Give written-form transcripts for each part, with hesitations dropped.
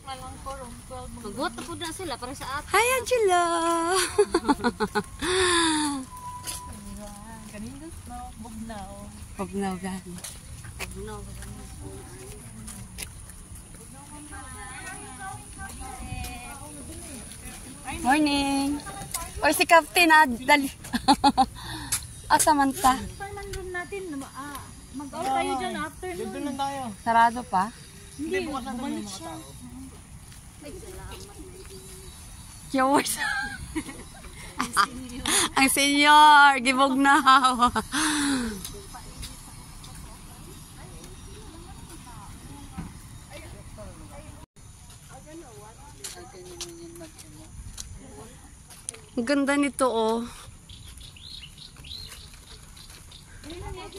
Magbuhat po na sila para sa atin. Hi, Angela! Kanindos na, bugnaw. Bugnaw gani. Bugnaw. Morning! Oy, si Captain dali. Asa man ta? Room natin, mag-out tayo dyan after nun. Doon lang tayo. Sarado pa? Hindi, bumalik siya. Yours. Ang senior, gibog na. Ang ganda nito, oh.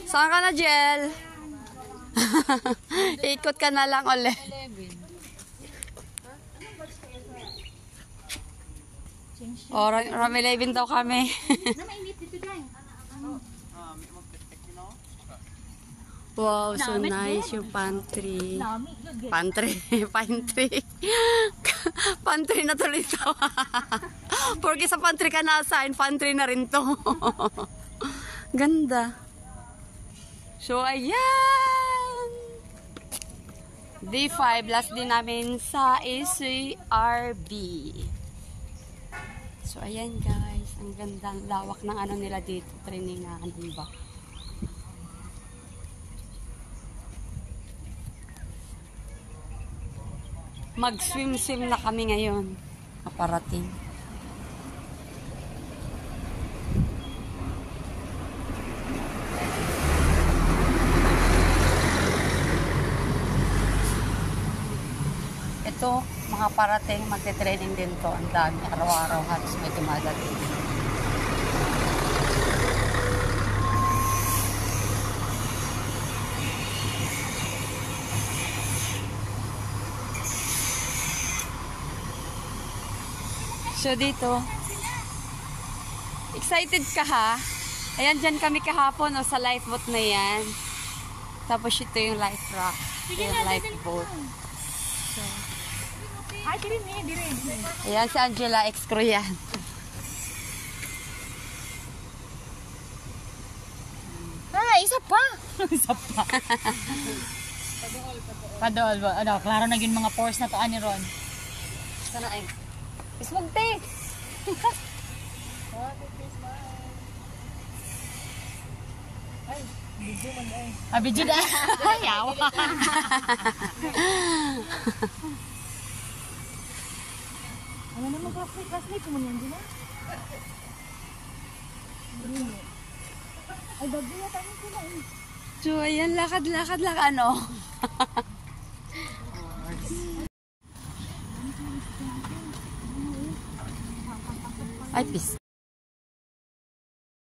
Saan ka na, Jel? Ikot ka na lang ulit. Oh, Rami 11 daw kami. Wow, so nice yung pantry. Pantry. Pantry na tuloy ito. Porque sa pantry ka na-assign, pantry na rin to. Ganda. So, ayan. D5, last din namin sa ACRB. So, ayan guys. Ang ganda, ang lawak ng ano nila dito. Trainingan, diba? Mag-swim-swim na kami ngayon. Kaparating. Ito, mga parating, magte-training din to. Ang dami, araw-araw, halos may dumadating. So, dito, excited ka ha? Ayan, dyan kami kahapon, o, sa lifeboat na yan. Tapos ito yung life raft. Ito yung lifeboat. So, Ay, dire. ayan si Angela, ex-crew yan. Isa pa. Padol. Ano, klaro na yung mga pores na to, ani Ron. Sana ay. Ismugte. Video na. Yawa. Ano naman classmate mo niyan, Dina? Ay, bago na tayo sila eh. So, ayan, lakad, ano. Ay, peace.